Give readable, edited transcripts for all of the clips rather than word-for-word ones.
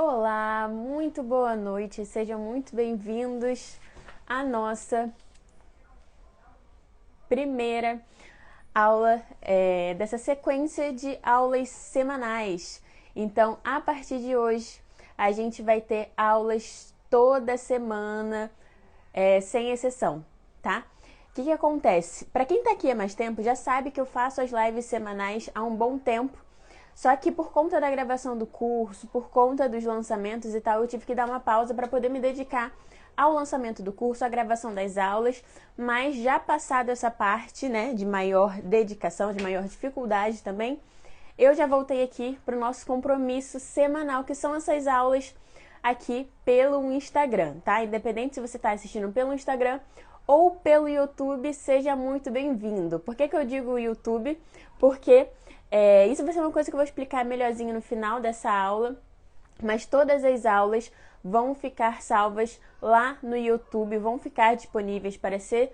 Olá, muito boa noite, sejam muito bem-vindos à nossa primeira aula dessa sequência de aulas semanais. Então, a partir de hoje, a gente vai ter aulas toda semana, sem exceção, tá? O que acontece? Para quem tá aqui há mais tempo, já sabe que eu faço as lives semanais há um bom tempo. Só que por conta da gravação do curso, por conta dos lançamentos e tal, eu tive que dar uma pausa para poder me dedicar ao lançamento do curso, à gravação das aulas, mas já passado essa parte, né, de maior dedicação, de maior dificuldade também, eu já voltei aqui para o nosso compromisso semanal, que são essas aulas aqui pelo Instagram, tá? Independente se você está assistindo pelo Instagram ou pelo YouTube, seja muito bem-vindo. Por que eu digo YouTube? Porque isso vai ser uma coisa que eu vou explicar melhorzinho no final dessa aula, mas todas as aulas vão ficar salvas lá no YouTube, vão ficar disponíveis para ser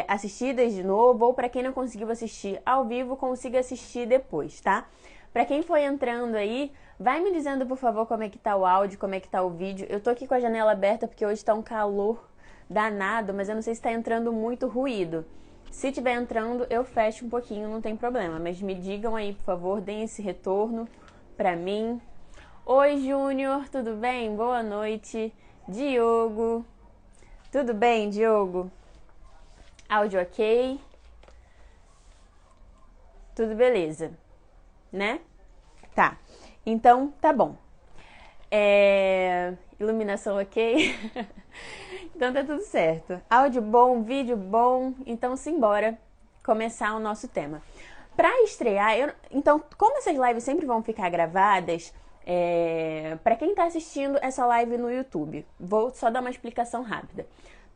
assistidas de novo, ou para quem não conseguiu assistir ao vivo, consiga assistir depois, tá? Para quem foi entrando aí, vai me dizendo, por favor, como é que tá o áudio, como é que tá o vídeo. Eu tô aqui com a janela aberta porque hoje tá um calor danado, mas eu não sei se tá entrando muito ruído. Se tiver entrando, eu fecho um pouquinho, não tem problema. Mas me digam aí, por favor, deem esse retorno pra mim. Oi, Júnior, tudo bem? Boa noite. Diogo, tudo bem, Diogo? Áudio ok? Tudo beleza, né? Tá, então tá bom. Iluminação ok? Então tá tudo certo. Áudio bom, vídeo bom, então simbora começar o nosso tema. Para estrear, então, como essas lives sempre vão ficar gravadas, para quem tá assistindo essa live no YouTube, vou só dar uma explicação rápida.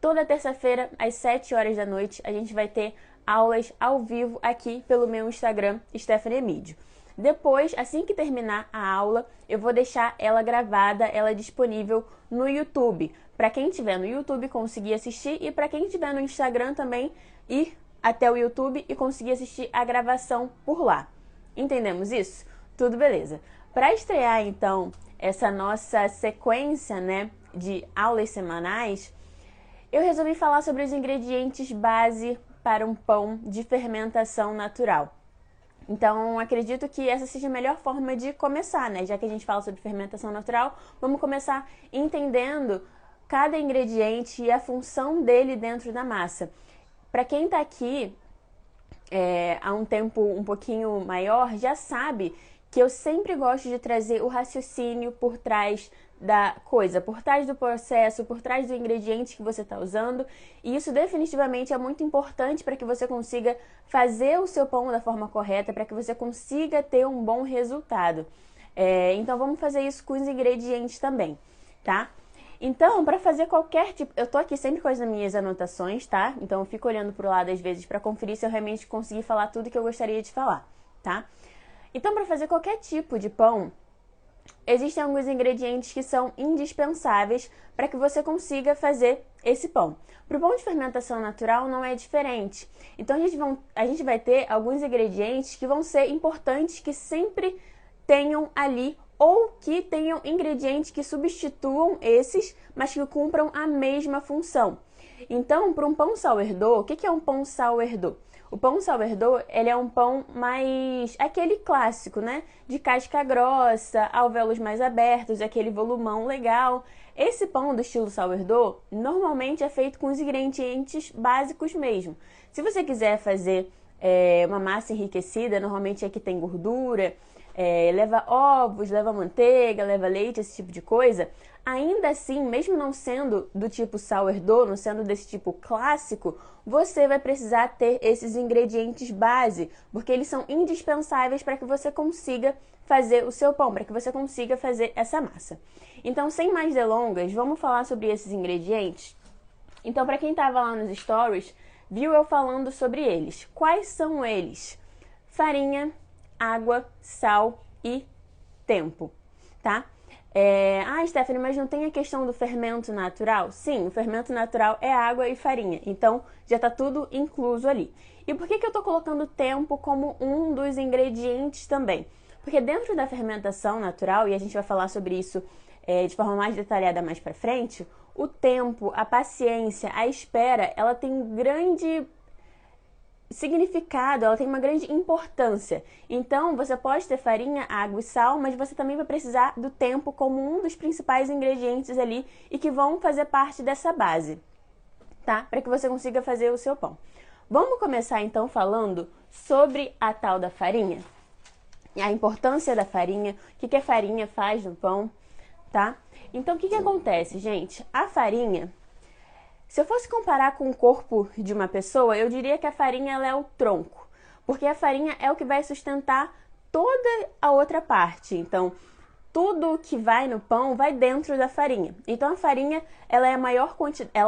Toda terça-feira, às 7 horas da noite, a gente vai ter aulas ao vivo aqui pelo meu Instagram, Stephanie Emídio. Depois, assim que terminar a aula, eu vou deixar ela gravada, ela disponível no YouTube. Para quem estiver no YouTube conseguir assistir e para quem estiver no Instagram também ir até o YouTube e conseguir assistir a gravação por lá. Entendemos isso? Tudo beleza. Para estrear então essa nossa sequência, né, de aulas semanais, eu resolvi falar sobre os ingredientes base para um pão de fermentação natural. Então, acredito que essa seja a melhor forma de começar, né? Já que a gente fala sobre fermentação natural, vamos começar entendendo cada ingrediente e a função dele dentro da massa. Para quem está aqui há um tempo um pouquinho maior, já sabe que eu sempre gosto de trazer o raciocínio por trás da coisa, por trás do processo, por trás do ingrediente que você está usando, e isso definitivamente é muito importante para que você consiga fazer o seu pão da forma correta, para que você consiga ter um bom resultado. Então vamos fazer isso com os ingredientes também, tá? Então, para fazer qualquer tipo... Eu tô aqui sempre com as minhas anotações, tá? Então eu fico olhando pro lado às vezes para conferir se eu realmente consegui falar tudo que eu gostaria de falar, tá? Então, para fazer qualquer tipo de pão, existem alguns ingredientes que são indispensáveis para que você consiga fazer esse pão. Para o pão de fermentação natural não é diferente. Então a gente vai ter alguns ingredientes que vão ser importantes, que sempre tenham ali, ou que tenham ingredientes que substituam esses, mas que cumpram a mesma função. Então, para um pão sourdough, o que é um pão sourdough? O pão sourdough, ele é um pão mais... aquele clássico, né? De casca grossa, alvéolos mais abertos, aquele volumão legal. Esse pão do estilo sourdough, normalmente é feito com os ingredientes básicos mesmo. Se você quiser fazer uma massa enriquecida, normalmente é que tem gordura, leva ovos, leva manteiga, leva leite, esse tipo de coisa. Ainda assim, mesmo não sendo do tipo sourdough, não sendo desse tipo clássico, você vai precisar ter esses ingredientes base, porque eles são indispensáveis para que você consiga fazer o seu pão, para que você consiga fazer essa massa. Então, sem mais delongas, vamos falar sobre esses ingredientes? Então, para quem estava lá nos stories, viu eu falando sobre eles. Quais são eles? Farinha, água, sal e tempo, tá? Stephanie, mas não tem a questão do fermento natural? Sim, o fermento natural é água e farinha, então já tá tudo incluso ali. E por que eu tô colocando tempo como um dos ingredientes também? Porque dentro da fermentação natural, e a gente vai falar sobre isso de forma mais detalhada mais para frente, o tempo, a paciência, a espera, ela tem um grande significado, ela tem uma grande importância. Então, você pode ter farinha, água e sal, mas você também vai precisar do tempo como um dos principais ingredientes ali e que vão fazer parte dessa base, tá? Para que você consiga fazer o seu pão. Vamos começar então falando sobre a tal da farinha, a importância da farinha, o que a farinha faz no pão, tá? Então, o que acontece, gente? A farinha, se eu fosse comparar com o corpo de uma pessoa, eu diria que a farinha ela é o tronco, porque a farinha é o que vai sustentar toda a outra parte. Então, tudo que vai no pão vai dentro da farinha. Então, a farinha ela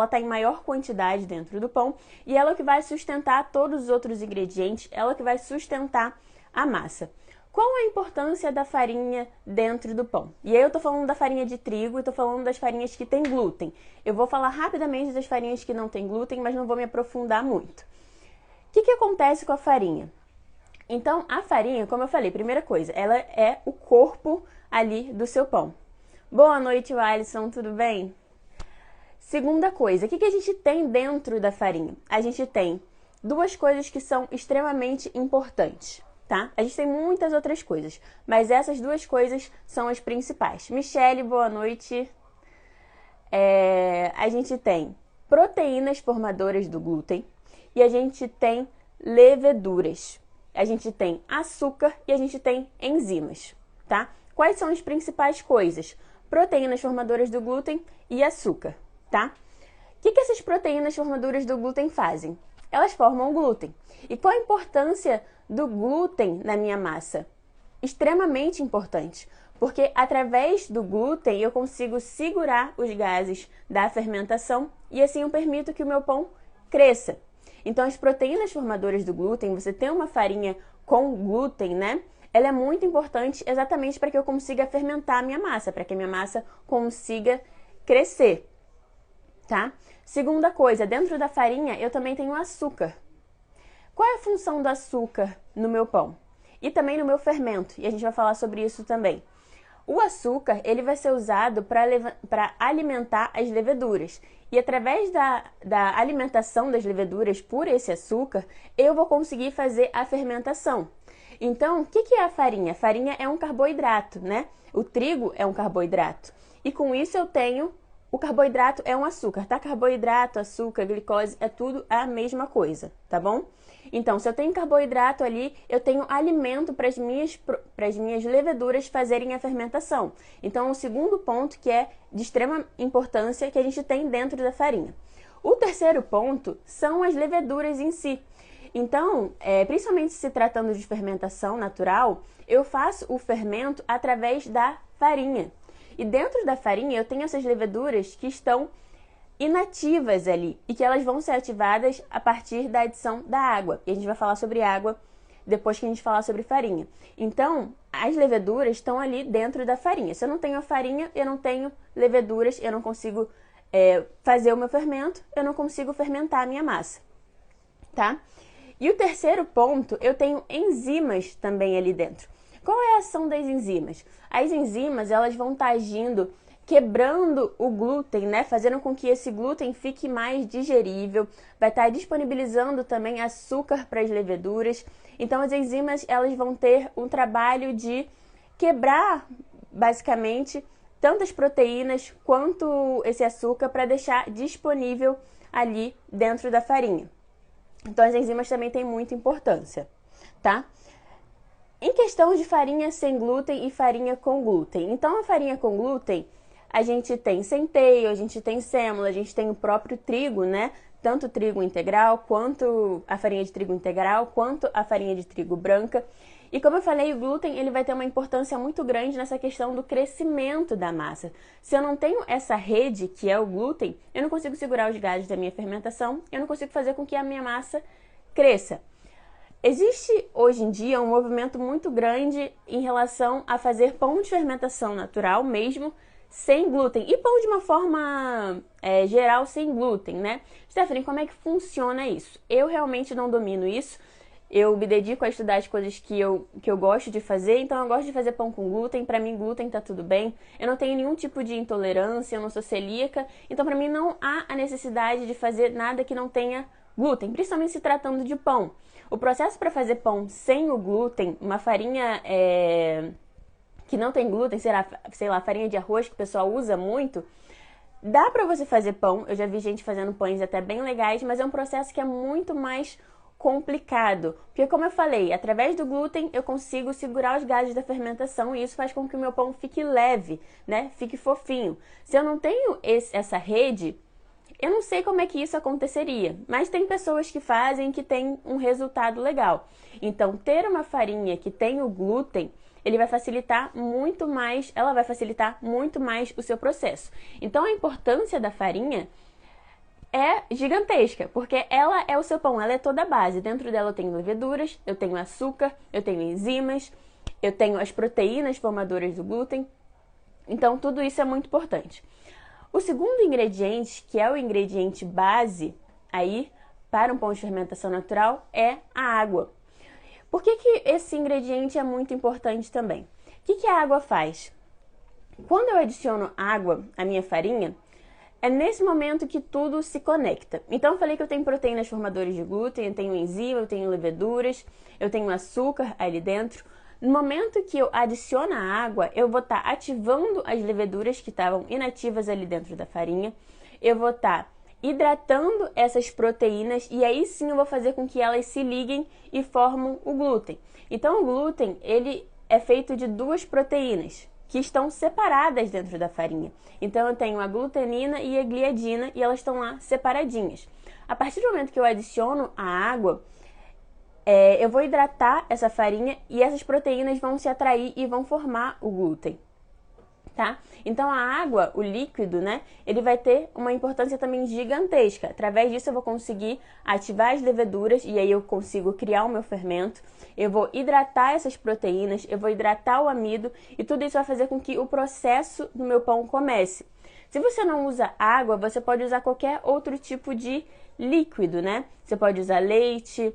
está em maior quantidade dentro do pão e ela é o que vai sustentar todos os outros ingredientes, ela é o que vai sustentar a massa. Qual a importância da farinha dentro do pão? E aí eu tô falando da farinha de trigo e tô falando das farinhas que tem glúten. Eu vou falar rapidamente das farinhas que não tem glúten, mas não vou me aprofundar muito. O que acontece com a farinha? Então, a farinha, como eu falei, primeira coisa, ela é o corpo ali do seu pão. Boa noite, Alisson, tudo bem? Segunda coisa, o que a gente tem dentro da farinha? A gente tem duas coisas que são extremamente importantes. Tá? A gente tem muitas outras coisas, mas essas duas coisas são as principais. Michele, boa noite. A gente tem proteínas formadoras do glúten e a gente tem leveduras. A gente tem açúcar e a gente tem enzimas, tá? Quais são as principais coisas? Proteínas formadoras do glúten e açúcar, tá? O que essas proteínas formadoras do glúten fazem? Elas formam o glúten. E qual a importância do glúten na minha massa? Extremamente importante, porque através do glúten eu consigo segurar os gases da fermentação e assim eu permito que o meu pão cresça. Então, as proteínas formadoras do glúten, você tem uma farinha com glúten, né? Ela é muito importante exatamente para que eu consiga fermentar a minha massa, para que a minha massa consiga crescer, tá? Segunda coisa, dentro da farinha eu também tenho açúcar. Qual é a função do açúcar no meu pão? E também no meu fermento, e a gente vai falar sobre isso também. O açúcar, ele vai ser usado para alimentar as leveduras. E através da alimentação das leveduras por esse açúcar, eu vou conseguir fazer a fermentação. Então, o que é a farinha? A farinha é um carboidrato, né? O trigo é um carboidrato. E com isso eu tenho... O carboidrato é um açúcar, tá? Carboidrato, açúcar, glicose, é tudo a mesma coisa, tá bom? Então, se eu tenho carboidrato ali, eu tenho alimento para as minhas leveduras fazerem a fermentação. Então, o segundo ponto que é de extrema importância que a gente tem dentro da farinha. O terceiro ponto são as leveduras em si. Então, principalmente se tratando de fermentação natural, eu faço o fermento através da farinha. E dentro da farinha eu tenho essas leveduras que estão inativas ali e que elas vão ser ativadas a partir da adição da água. E a gente vai falar sobre água depois que a gente falar sobre farinha. Então, as leveduras estão ali dentro da farinha. Se eu não tenho a farinha, eu não tenho leveduras, eu não consigo fazer o meu fermento, eu não consigo fermentar a minha massa, tá? E o terceiro ponto, eu tenho enzimas também ali dentro. Qual é a ação das enzimas? As enzimas, elas vão estar agindo, quebrando o glúten, né? Fazendo com que esse glúten fique mais digerível. Vai estar disponibilizando também açúcar para as leveduras. Então, as enzimas, elas vão ter um trabalho de quebrar, basicamente, tantas proteínas quanto esse açúcar para deixar disponível ali dentro da farinha. Então, as enzimas também têm muita importância, tá? Em questão de farinha sem glúten e farinha com glúten. Então, a farinha com glúten, a gente tem centeio, a gente tem sêmola, a gente tem o próprio trigo, né? Tanto o trigo integral, quanto a farinha de trigo integral, quanto a farinha de trigo branca. E como eu falei, o glúten ele vai ter uma importância muito grande nessa questão do crescimento da massa. Se eu não tenho essa rede, que é o glúten, eu não consigo segurar os gases da minha fermentação, eu não consigo fazer com que a minha massa cresça. Existe hoje em dia um movimento muito grande em relação a fazer pão de fermentação natural mesmo, sem glúten. E pão de uma forma geral sem glúten, né? Stephanie, como é que funciona isso? Eu realmente não domino isso. Eu me dedico a estudar as coisas que eu gosto de fazer, então eu gosto de fazer pão com glúten. Pra mim, glúten tá tudo bem. Eu não tenho nenhum tipo de intolerância, eu não sou celíaca, então pra mim não há a necessidade de fazer nada que não tenha glúten, principalmente se tratando de pão. O processo para fazer pão sem o glúten, uma farinha que não tem glúten, sei lá, farinha de arroz que o pessoal usa muito, dá pra você fazer pão. Eu já vi gente fazendo pães até bem legais, mas é um processo que é muito mais complicado. Porque, como eu falei, através do glúten eu consigo segurar os gases da fermentação e isso faz com que o meu pão fique leve, né? Fique fofinho. Se eu não tenho essa rede, eu não sei como é que isso aconteceria, mas tem pessoas que fazem que tem um resultado legal. Então, ter uma farinha que tem o glúten, ele vai facilitar muito mais, ela vai facilitar muito mais o seu processo. Então, a importância da farinha é gigantesca, porque ela é o seu pão, ela é toda a base. Dentro dela eu tenho leveduras, eu tenho açúcar, eu tenho enzimas, eu tenho as proteínas formadoras do glúten. Então, tudo isso é muito importante. O segundo ingrediente, que é o ingrediente base aí para um pão de fermentação natural, é a água. Por que esse ingrediente é muito importante também? O que a água faz? Quando eu adiciono água à minha farinha, é nesse momento que tudo se conecta. Então, eu falei que eu tenho proteínas formadoras de glúten, eu tenho enzima, eu tenho leveduras, eu tenho açúcar ali dentro. No momento que eu adiciono a água, eu vou estar ativando as leveduras que estavam inativas ali dentro da farinha. Eu vou estar hidratando essas proteínas e aí sim eu vou fazer com que elas se liguem e formam o glúten. Então, o glúten, ele é feito de duas proteínas que estão separadas dentro da farinha. Então, eu tenho a glutenina e a gliadina e elas estão lá separadinhas. A partir do momento que eu adiciono a água, eu vou hidratar essa farinha e essas proteínas vão se atrair e vão formar o glúten, tá? Então, a água, o líquido, né, ele vai ter uma importância também gigantesca. Através disso, eu vou conseguir ativar as leveduras e aí eu consigo criar o meu fermento. Eu vou hidratar essas proteínas, eu vou hidratar o amido e tudo isso vai fazer com que o processo do meu pão comece. Se você não usa água, você pode usar qualquer outro tipo de líquido, né? Você pode usar leite.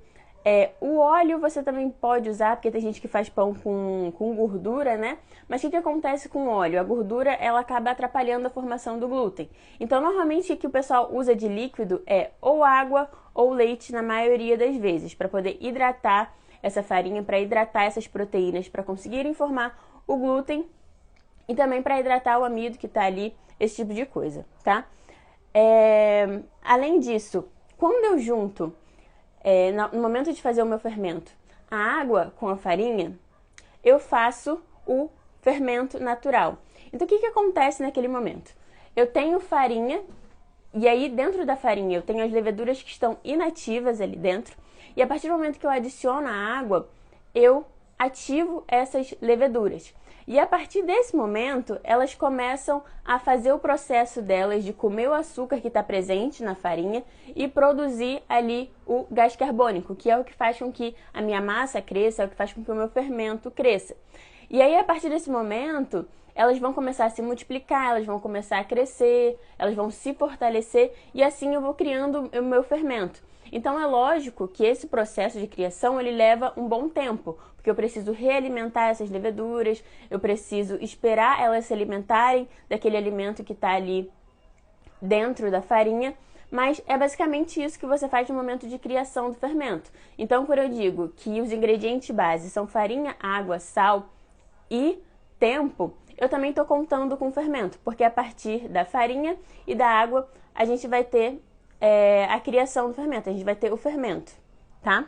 O óleo você também pode usar, porque tem gente que faz pão com gordura, né? Mas o que acontece com o óleo? A gordura, ela acaba atrapalhando a formação do glúten. Então, normalmente, o que o pessoal usa de líquido é ou água ou leite, na maioria das vezes, para poder hidratar essa farinha, para hidratar essas proteínas, para conseguirem formar o glúten e também para hidratar o amido que está ali, esse tipo de coisa, tá? Além disso, quando eu junto no momento de fazer o meu fermento, a água com a farinha, eu faço o fermento natural. Então, o que acontece naquele momento? Eu tenho farinha, e aí dentro da farinha eu tenho as leveduras que estão inativas ali dentro, e a partir do momento que eu adiciono a água, eu ativo essas leveduras. E a partir desse momento, elas começam a fazer o processo delas de comer o açúcar que está presente na farinha e produzir ali o gás carbônico, que é o que faz com que a minha massa cresça, é o que faz com que o meu fermento cresça. E aí, a partir desse momento, elas vão começar a se multiplicar, elas vão começar a crescer, elas vão se fortalecer e assim eu vou criando o meu fermento. Então, é lógico que esse processo de criação, ele leva um bom tempo, porque eu preciso realimentar essas leveduras, eu preciso esperar elas se alimentarem daquele alimento que está ali dentro da farinha, mas é basicamente isso que você faz no momento de criação do fermento. Então, quando eu digo que os ingredientes base são farinha, água, sal e tempo, eu também estou contando com o fermento, porque a partir da farinha e da água, a gente vai ter a criação do fermento, a gente vai ter o fermento, tá?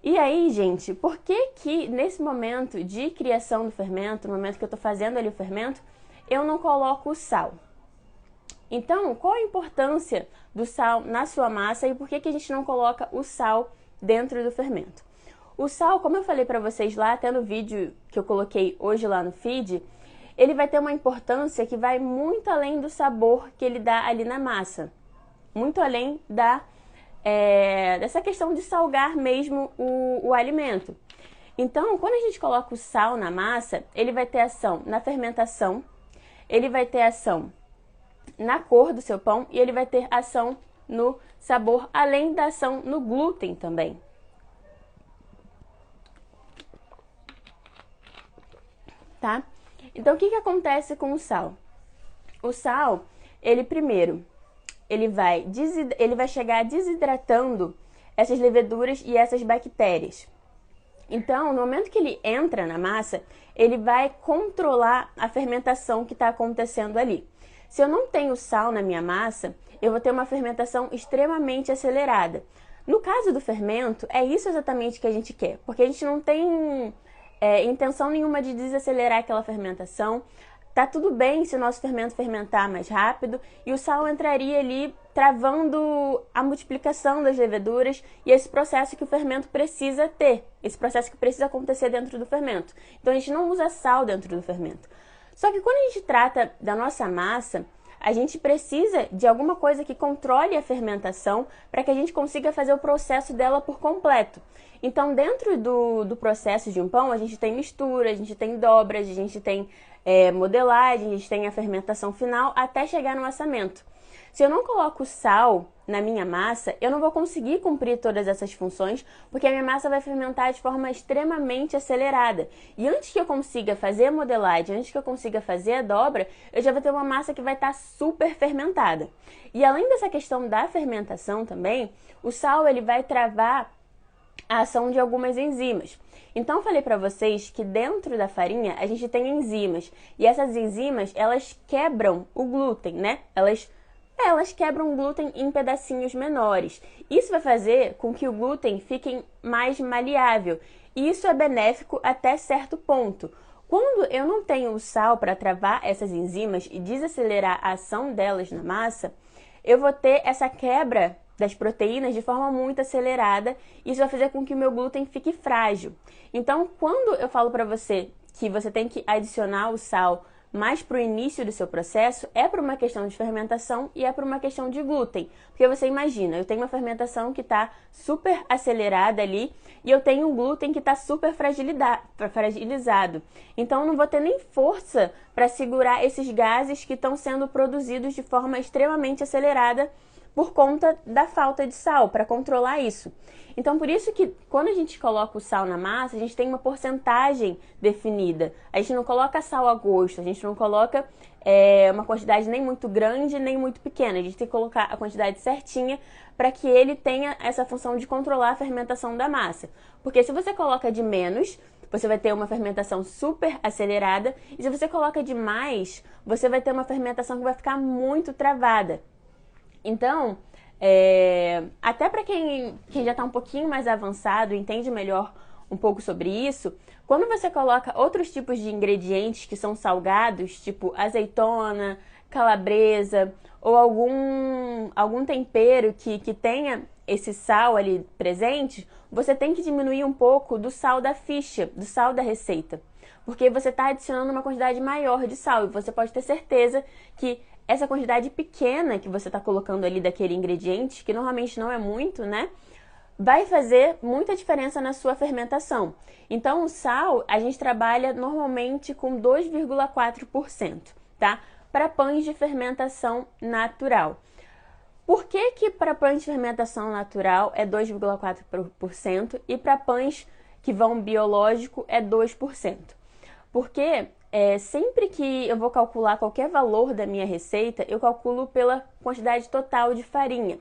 E aí, gente, por que nesse momento de criação do fermento, no momento que eu estou fazendo ali o fermento, eu não coloco o sal? Então, qual a importância do sal na sua massa e por que a gente não coloca o sal dentro do fermento? O sal, como eu falei para vocês lá, até no vídeo que eu coloquei hoje lá no feed, ele vai ter uma importância que vai muito além do sabor que ele dá ali na massa. Muito além dessa questão de salgar mesmo o alimento. Então, quando a gente coloca o sal na massa, ele vai ter ação na fermentação, ele vai ter ação na cor do seu pão e ele vai ter ação no sabor, além da ação no glúten também. tá? Então, o que acontece com o sal? O sal, ele primeiro, ele vai chegar desidratando essas leveduras e essas bactérias. Então, no momento que ele entra na massa, ele vai controlar a fermentação que está acontecendo ali. Se eu não tenho sal na minha massa, eu vou ter uma fermentação extremamente acelerada. No caso do fermento, é isso exatamente que a gente quer, porque a gente não tem intenção nenhuma de desacelerar aquela fermentação. Tá tudo bem se o nosso fermento fermentar mais rápido e o sal entraria ali travando a multiplicação das leveduras e esse processo que o fermento precisa ter, esse processo que precisa acontecer dentro do fermento. Então a gente não usa sal dentro do fermento. Só que quando a gente trata da nossa massa, a gente precisa de alguma coisa que controle a fermentação para que a gente consiga fazer o processo dela por completo. Então, dentro do processo de um pão, a gente tem mistura, a gente tem dobras, a gente tem modelagem, a gente tem a fermentação final até chegar no assamento. Se eu não coloco sal na minha massa, eu não vou conseguir cumprir todas essas funções, porque a minha massa vai fermentar de forma extremamente acelerada. E antes que eu consiga fazer a modelagem, antes que eu consiga fazer a dobra, eu já vou ter uma massa que vai estar super fermentada. E além dessa questão da fermentação também, o sal ele vai travar a ação de algumas enzimas. Então, eu falei para vocês que dentro da farinha a gente tem enzimas. E essas enzimas, elas quebram o glúten, né? Elas quebram o glúten em pedacinhos menores. Isso vai fazer com que o glúten fique mais maleável. E isso é benéfico até certo ponto. Quando eu não tenho o sal para travar essas enzimas e desacelerar a ação delas na massa, eu vou ter essa quebra das proteínas de forma muito acelerada. Isso vai fazer com que o meu glúten fique frágil. Então, quando eu falo para você que você tem que adicionar o sal mais para o início do seu processo, é por uma questão de fermentação e é por uma questão de glúten. Porque você imagina, eu tenho uma fermentação que está super acelerada ali e eu tenho um glúten que está super fragilizado. Então, eu não vou ter nem força para segurar esses gases que estão sendo produzidos de forma extremamente acelerada por conta da falta de sal, para controlar isso. Então, por isso que quando a gente coloca o sal na massa, a gente tem uma porcentagem definida. A gente não coloca sal a gosto, a gente não coloca uma quantidade nem muito grande, nem muito pequena. A gente tem que colocar a quantidade certinha para que ele tenha essa função de controlar a fermentação da massa. Porque se você coloca de menos, você vai ter uma fermentação super acelerada. E se você coloca de mais, você vai ter uma fermentação que vai ficar muito travada. Então, até para quem já está um pouquinho mais avançado, entende melhor um pouco sobre isso, quando você coloca outros tipos de ingredientes que são salgados, tipo azeitona, calabresa, ou algum tempero que tenha esse sal ali presente, você tem que diminuir um pouco do sal da ficha, do sal da receita. Porque você está adicionando uma quantidade maior de sal e você pode ter certeza que essa quantidade pequena que você está colocando ali daquele ingrediente, que normalmente não é muito, né? Vai fazer muita diferença na sua fermentação. Então, o sal, a gente trabalha normalmente com 2,4%, tá? Para pães de fermentação natural. Por que para pães de fermentação natural é 2,4% e para pães que vão biológico é 2%? Porque sempre que eu vou calcular qualquer valor da minha receita, eu calculo pela quantidade total de farinha.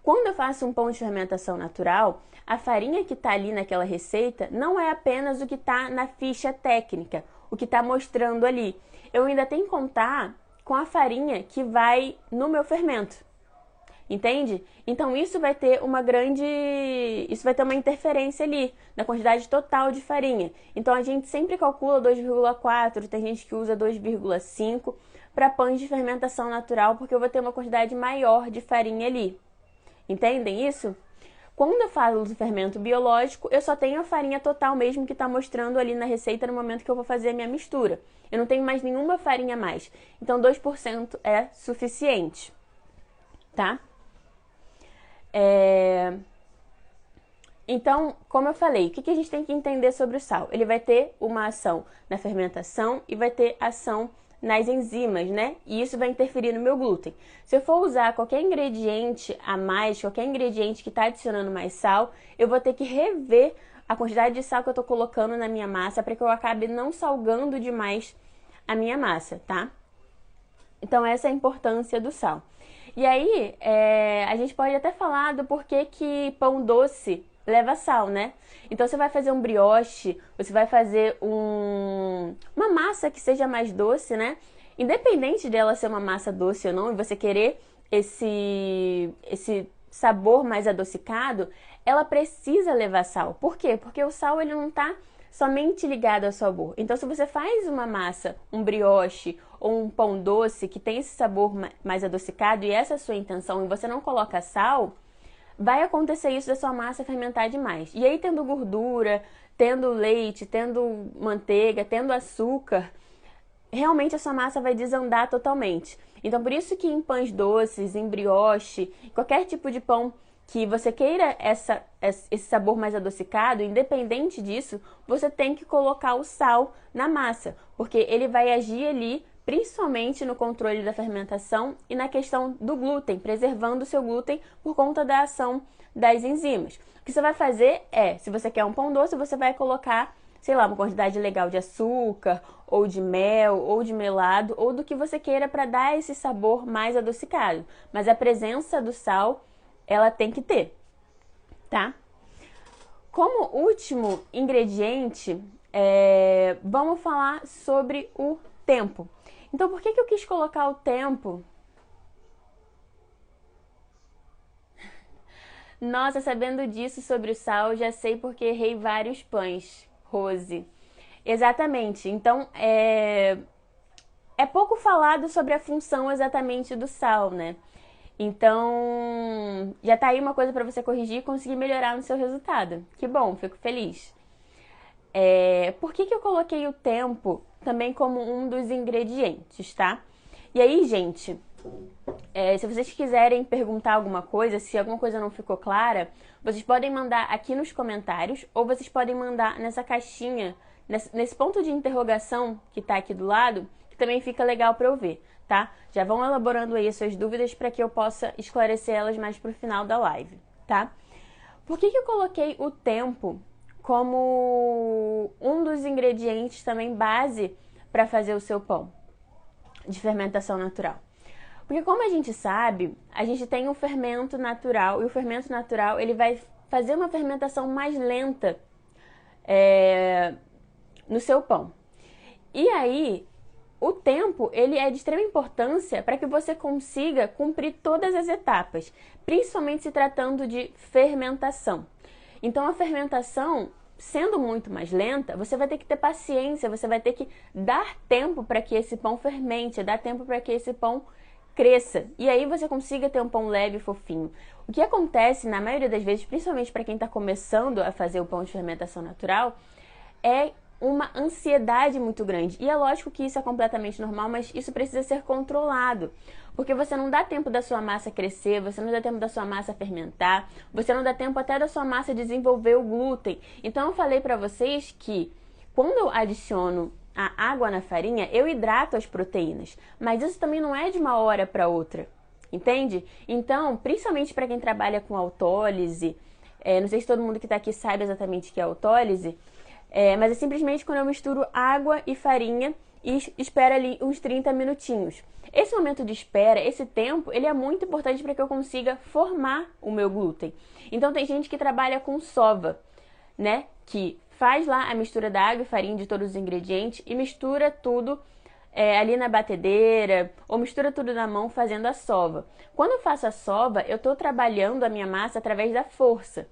Quando eu faço um pão de fermentação natural, a farinha que está ali naquela receita não é apenas o que está na ficha técnica, o que está mostrando ali. Eu ainda tenho que contar com a farinha que vai no meu fermento. Entende? Então isso vai ter uma interferência ali na quantidade total de farinha. Então a gente sempre calcula 2,4, tem gente que usa 2,5 para pães de fermentação natural, porque eu vou ter uma quantidade maior de farinha ali. Entendem isso? Quando eu falo do fermento biológico, eu só tenho a farinha total mesmo que está mostrando ali na receita no momento que eu vou fazer a minha mistura. Eu não tenho mais nenhuma farinha a mais. Então 2% é suficiente, tá? Então, como eu falei, o que a gente tem que entender sobre o sal? Ele vai ter uma ação na fermentação e vai ter ação nas enzimas, né? E isso vai interferir no meu glúten. Se eu for usar qualquer ingrediente a mais, qualquer ingrediente que está adicionando mais sal, eu vou ter que rever a quantidade de sal que eu tô colocando na minha massa para que eu acabe não salgando demais a minha massa, tá? Então essa é a importância do sal. E aí, a gente pode até falar do porquê que pão doce leva sal, né? Então você vai fazer um brioche, você vai fazer uma massa que seja mais doce, né? Independente dela ser uma massa doce ou não, e você querer esse sabor mais adocicado, ela precisa levar sal. Por quê? Porque o sal ele não tá somente ligado ao sabor. Então, se você faz uma massa, um brioche ou um pão doce que tem esse sabor mais adocicado e essa é a sua intenção e você não coloca sal, vai acontecer isso da sua massa fermentar demais. E aí, tendo gordura, tendo leite, tendo manteiga, tendo açúcar, realmente a sua massa vai desandar totalmente. Então, por isso que em pães doces, em brioche, qualquer tipo de pão que você queira esse sabor mais adocicado, independente disso, você tem que colocar o sal na massa, porque ele vai agir ali principalmente no controle da fermentação e na questão do glúten, preservando o seu glúten por conta da ação das enzimas. O que você vai fazer se você quer um pão doce, você vai colocar, sei lá, uma quantidade legal de açúcar, ou de mel, ou de melado, ou do que você queira para dar esse sabor mais adocicado. Mas a presença do sal, ela tem que ter, tá? Como último ingrediente, vamos falar sobre o tempo. Então, por que eu quis colocar o tempo? Nossa, sabendo disso sobre o sal, já sei porque errei vários pães, Rose. Exatamente. Então, é pouco falado sobre a função exatamente do sal, né? Então, já tá aí uma coisa para você corrigir e conseguir melhorar no seu resultado. Que bom, fico feliz. Por que eu coloquei o tempo também como um dos ingredientes, tá? E aí, gente, se vocês quiserem perguntar alguma coisa, se alguma coisa não ficou clara, vocês podem mandar aqui nos comentários ou vocês podem mandar nessa caixinha, nesse ponto de interrogação que tá aqui do lado, que também fica legal para eu ver, tá? Já vão elaborando aí as suas dúvidas para que eu possa esclarecer elas mais pro final da live, tá? Por que eu coloquei o tempo como um dos ingredientes também base para fazer o seu pão de fermentação natural? Porque como a gente sabe, a gente tem um fermento natural e o fermento natural ele vai fazer uma fermentação mais lenta no seu pão. E aí, o tempo ele é de extrema importância para que você consiga cumprir todas as etapas, principalmente se tratando de fermentação. Então, a fermentação, sendo muito mais lenta, você vai ter que ter paciência, você vai ter que dar tempo para que esse pão fermente, dar tempo para que esse pão cresça. E aí você consiga ter um pão leve e fofinho. O que acontece, na maioria das vezes, principalmente para quem está começando a fazer o pão de fermentação natural, é uma ansiedade muito grande. E é lógico que isso é completamente normal, mas isso precisa ser controlado. Porque você não dá tempo da sua massa crescer, você não dá tempo da sua massa fermentar, você não dá tempo até da sua massa desenvolver o glúten. Então eu falei para vocês que quando eu adiciono a água na farinha, eu hidrato as proteínas. Mas isso também não é de uma hora para outra, entende? Então, principalmente para quem trabalha com autólise, não sei se todo mundo que está aqui sabe exatamente o que é autólise, mas é simplesmente quando eu misturo água e farinha e espero ali uns 30 minutinhos. Esse momento de espera, esse tempo, ele é muito importante para que eu consiga formar o meu glúten. Então tem gente que trabalha com sova, né? Que faz lá a mistura da água e farinha de todos os ingredientes e mistura tudo ali na batedeira ou mistura tudo na mão fazendo a sova. Quando eu faço a sova, eu estou trabalhando a minha massa através da força.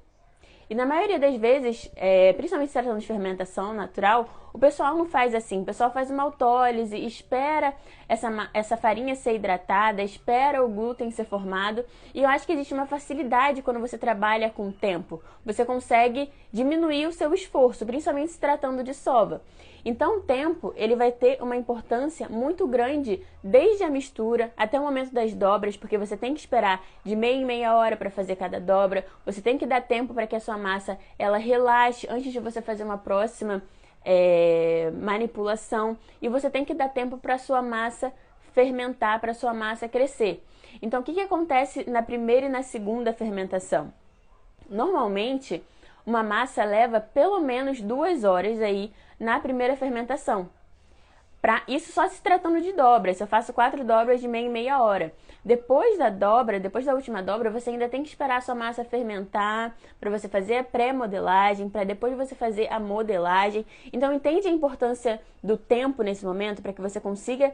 E na maioria das vezes, principalmente se tratando de fermentação natural, o pessoal não faz assim. O pessoal faz uma autólise, espera essa farinha ser hidratada, espera o glúten ser formado. E eu acho que existe uma facilidade quando você trabalha com o tempo. Você consegue diminuir o seu esforço, principalmente se tratando de sova. Então o tempo ele vai ter uma importância muito grande desde a mistura até o momento das dobras, porque você tem que esperar de meia em meia hora para fazer cada dobra. Você tem que dar tempo para que a sua massa ela relaxe antes de você fazer uma próxima manipulação. E você tem que dar tempo para a sua massa fermentar, para a sua massa crescer. Então o que acontece na primeira e na segunda fermentação? Normalmente uma massa leva pelo menos 2 horas aí na primeira fermentação. Isso só se tratando de dobras. Eu faço 4 dobras de meia em meia hora. Depois da dobra, depois da última dobra, você ainda tem que esperar a sua massa fermentar para você fazer a pré-modelagem, para depois você fazer a modelagem. Então entende a importância do tempo nesse momento para que você consiga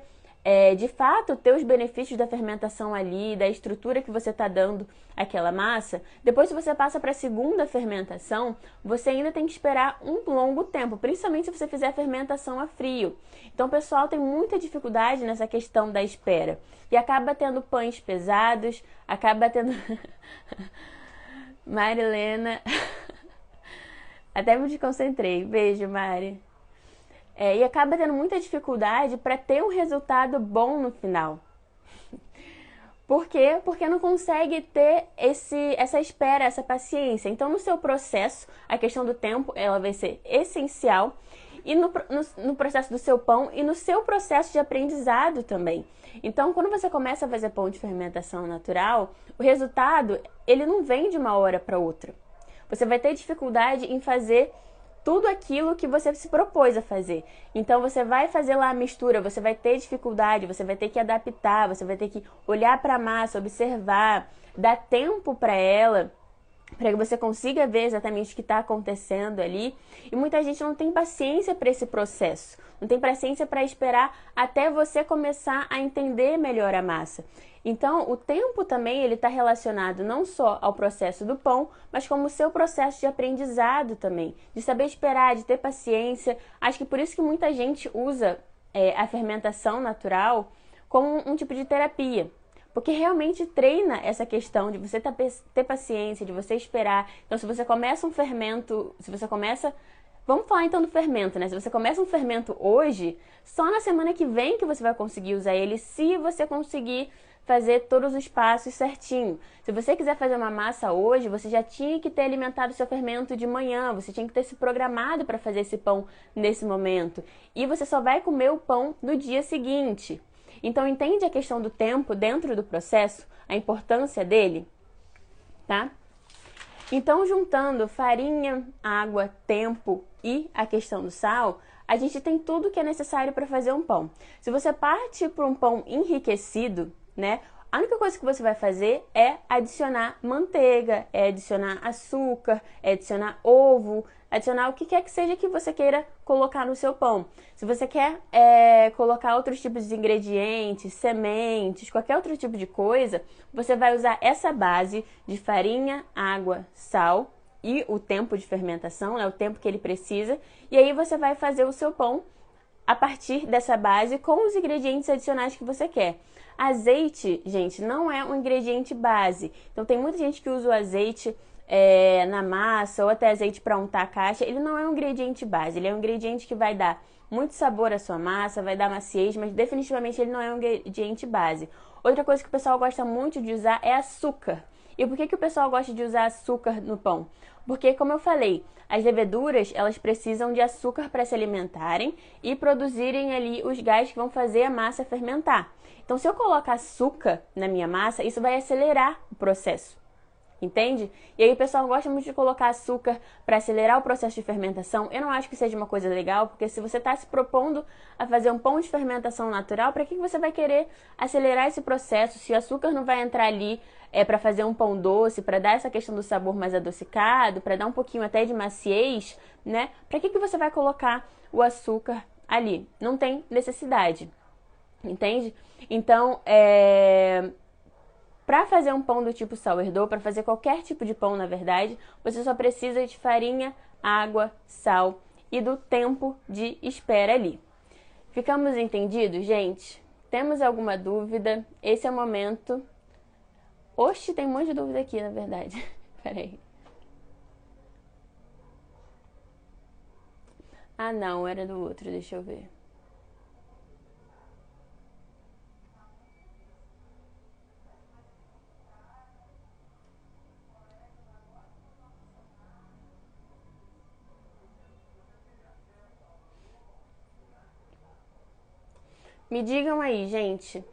de fato ter os benefícios da fermentação ali, da estrutura que você está dando àquela massa. Depois, se você passa para a segunda fermentação, você ainda tem que esperar um longo tempo, principalmente se você fizer a fermentação a frio. Então, o pessoal tem muita dificuldade nessa questão da espera e acaba tendo pães pesados, acaba tendo... Marilena... Até me desconcentrei. Beijo, Mari. E acaba tendo muita dificuldade para ter um resultado bom no final. Por quê? Porque não consegue ter essa espera, essa paciência. Então, no seu processo, a questão do tempo ela vai ser essencial. E no processo do seu pão e no seu processo de aprendizado também. Então, quando você começa a fazer pão de fermentação natural, o resultado ele não vem de uma hora para outra. Você vai ter dificuldade em fazer tudo aquilo que você se propôs a fazer. Então você vai fazer lá a mistura, você vai ter dificuldade, você vai ter que adaptar, você vai ter que olhar para a massa, observar, dar tempo para ela, para que você consiga ver exatamente o que está acontecendo ali. E muita gente não tem paciência para esse processo, não tem paciência para esperar até você começar a entender melhor a massa. Então, o tempo também ele está relacionado não só ao processo do pão, mas como o seu processo de aprendizado também, de saber esperar, de ter paciência. Acho que por isso que muita gente usa a fermentação natural como um tipo de terapia. Porque realmente treina essa questão de você ter paciência, de você esperar. Então, se você começa um fermento, Vamos falar então do fermento, né? Se você começa um fermento hoje, só na semana que vem que você vai conseguir usar ele, se você conseguir fazer todos os passos certinho. Se você quiser fazer uma massa hoje, você já tinha que ter alimentado o seu fermento de manhã, você tinha que ter se programado para fazer esse pão nesse momento. E você só vai comer o pão no dia seguinte. Então, entende a questão do tempo dentro do processo, a importância dele, tá? Então, juntando farinha, água, tempo e a questão do sal, a gente tem tudo que é necessário para fazer um pão. Se você parte para um pão enriquecido, né? A única coisa que você vai fazer é adicionar manteiga, é adicionar açúcar, é adicionar ovo, adicionar o que quer que seja que você queira colocar no seu pão. Se você quer colocar outros tipos de ingredientes, sementes, qualquer outro tipo de coisa, você vai usar essa base de farinha, água, sal e o tempo de fermentação, né, o tempo que ele precisa, e aí você vai fazer o seu pão a partir dessa base com os ingredientes adicionais que você quer. Azeite, gente, não é um ingrediente base. Então, tem muita gente que usa o azeite na massa ou até azeite para untar a caixa. Ele não é um ingrediente base, ele é um ingrediente que vai dar muito sabor à sua massa, vai dar maciez, mas definitivamente ele não é um ingrediente base. Outra coisa que o pessoal gosta muito de usar é açúcar. E por que o pessoal gosta de usar açúcar no pão? Porque, como eu falei, as leveduras elas precisam de açúcar para se alimentarem e produzirem ali os gases que vão fazer a massa fermentar. Então, se eu colocar açúcar na minha massa, isso vai acelerar o processo. Entende? E aí o pessoal gosta muito de colocar açúcar para acelerar o processo de fermentação. Eu não acho que seja uma coisa legal, porque se você está se propondo a fazer um pão de fermentação natural, para que você vai querer acelerar esse processo se o açúcar não vai entrar ali para fazer um pão doce, para dar essa questão do sabor mais adocicado, para dar um pouquinho até de maciez, né? Para que você vai colocar o açúcar ali? Não tem necessidade. Entende? Então, para fazer um pão do tipo sourdough, para fazer qualquer tipo de pão, na verdade, você só precisa de farinha, água, sal e do tempo de espera ali. Ficamos entendidos, gente? Temos alguma dúvida? Esse é o momento. Oxe, tem um monte de dúvida aqui, na verdade. Peraí. Ah, não, era do outro, deixa eu ver. Me digam aí, gente.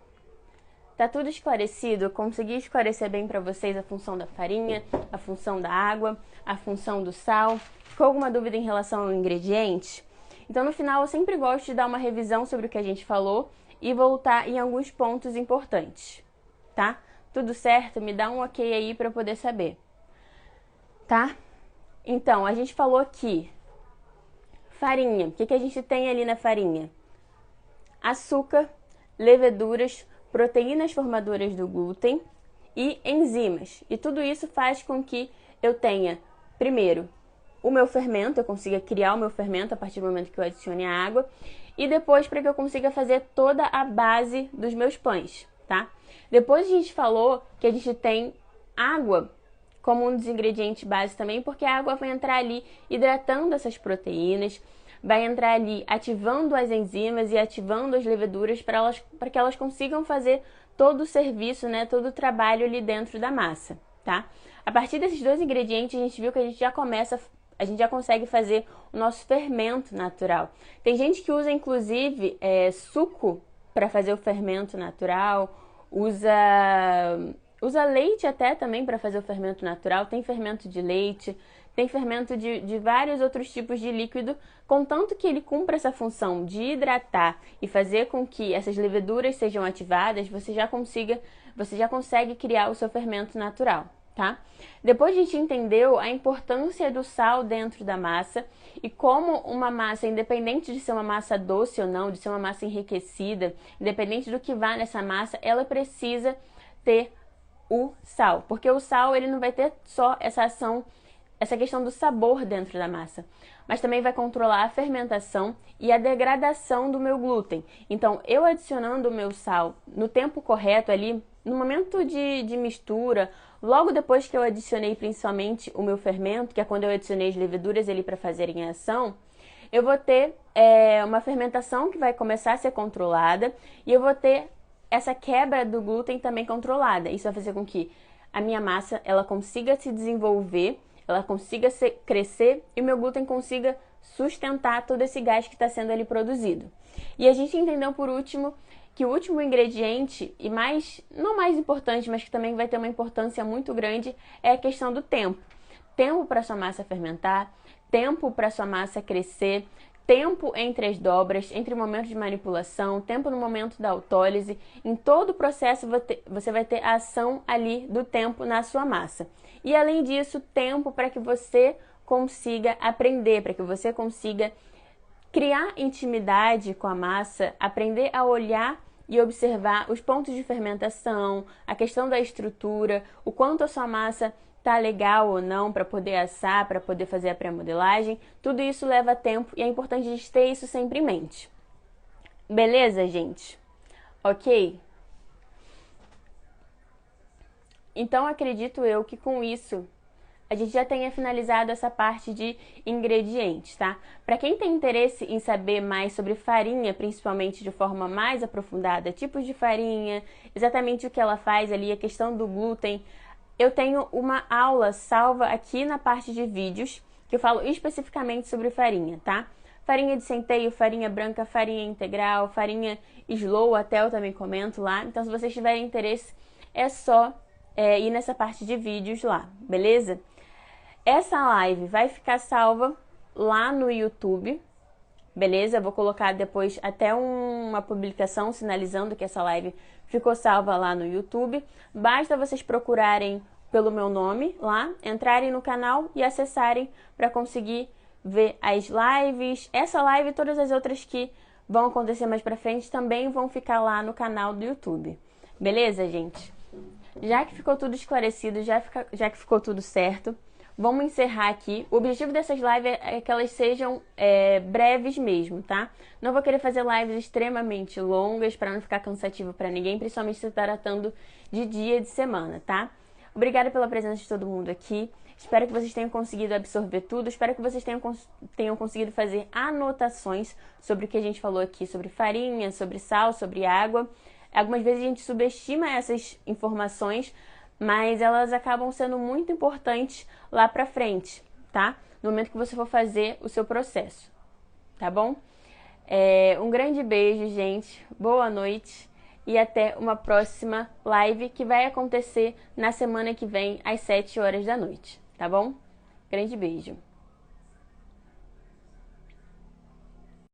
Tá tudo esclarecido? Eu consegui esclarecer bem para vocês a função da farinha, a função da água, a função do sal? Ficou alguma dúvida em relação ao ingrediente? Então, no final, eu sempre gosto de dar uma revisão sobre o que a gente falou e voltar em alguns pontos importantes, tá? Tudo certo? Me dá um ok aí para eu poder saber, tá? Então, a gente falou aqui, farinha. O que a gente tem ali na farinha? Açúcar, leveduras, proteínas formadoras do glúten e enzimas. E tudo isso faz com que eu tenha, primeiro, o meu fermento, eu consiga criar o meu fermento a partir do momento que eu adicione a água, e depois para que eu consiga fazer toda a base dos meus pães, tá? Depois a gente falou que a gente tem água como um dos ingredientes básicos também, porque a água vai entrar ali hidratando essas proteínas, vai entrar ali ativando as enzimas e ativando as leveduras para que elas consigam fazer todo o serviço, né, todo o trabalho ali dentro da massa, tá? A partir desses dois ingredientes, a gente viu que a gente já consegue fazer o nosso fermento natural. Tem gente que usa, inclusive, suco para fazer o fermento natural, usa leite até também para fazer o fermento natural, tem fermento de leite, tem fermento de vários outros tipos de líquido, contanto que ele cumpra essa função de hidratar e fazer com que essas leveduras sejam ativadas, você já consegue criar o seu fermento natural, tá? Depois a gente entendeu a importância do sal dentro da massa e como uma massa, independente de ser uma massa doce ou não, de ser uma massa enriquecida, independente do que vá nessa massa, ela precisa ter o sal, porque o sal ele não vai ter só essa questão do sabor dentro da massa, mas também vai controlar a fermentação e a degradação do meu glúten. Então, eu adicionando o meu sal no tempo correto ali, no momento de mistura, logo depois que eu adicionei principalmente o meu fermento, que é quando eu adicionei as leveduras ali para fazerem a ação, eu vou ter uma fermentação que vai começar a ser controlada e eu vou ter essa quebra do glúten também controlada. Isso vai fazer com que a minha massa ela consiga se desenvolver, ela consiga crescer e o meu glúten consiga sustentar todo esse gás que está sendo ali produzido. E a gente entendeu por último que o último ingrediente, e não mais importante, mas que também vai ter uma importância muito grande, é a questão do tempo. Tempo para sua massa fermentar, tempo para sua massa crescer, tempo entre as dobras, entre o momento de manipulação, tempo no momento da autólise. Em todo o processo você vai ter a ação ali do tempo na sua massa. E além disso, tempo para que você consiga aprender, para que você consiga criar intimidade com a massa, aprender a olhar e observar os pontos de fermentação, a questão da estrutura, o quanto a sua massa tá legal ou não para poder assar, para poder fazer a pré-modelagem. Tudo isso leva tempo e é importante a gente ter isso sempre em mente. Beleza, gente? Ok? Então, acredito eu que com isso a gente já tenha finalizado essa parte de ingredientes, tá? Para quem tem interesse em saber mais sobre farinha, principalmente de forma mais aprofundada, tipos de farinha, exatamente o que ela faz ali, a questão do glúten, eu tenho uma aula salva aqui na parte de vídeos, que eu falo especificamente sobre farinha, tá? Farinha de centeio, farinha branca, farinha integral, farinha slow, até eu também comento lá. Então, se vocês tiverem interesse, é só ir nessa parte de vídeos lá, beleza? Essa live vai ficar salva lá no YouTube, beleza? Eu vou colocar depois até uma publicação sinalizando que essa live ficou salva lá no YouTube. Basta vocês procurarem pelo meu nome lá, entrarem no canal e acessarem para conseguir ver as lives. Essa live e todas as outras que vão acontecer mais pra frente também vão ficar lá no canal do YouTube. Beleza, gente? Já que ficou tudo esclarecido, já que ficou tudo certo, vamos encerrar aqui. O objetivo dessas lives é que elas sejam breves mesmo, tá? Não vou querer fazer lives extremamente longas para não ficar cansativo para ninguém, principalmente se tratando de dia de semana, tá? Obrigada pela presença de todo mundo aqui. Espero que vocês tenham conseguido absorver tudo. Espero que vocês tenham conseguido fazer anotações sobre o que a gente falou aqui, sobre farinha, sobre sal, sobre água. Algumas vezes a gente subestima essas informações, mas elas acabam sendo muito importantes lá pra frente, tá? No momento que você for fazer o seu processo, tá bom? Um grande beijo, gente. Boa noite e até uma próxima live que vai acontecer na semana que vem às 7 horas da noite, tá bom? Grande beijo!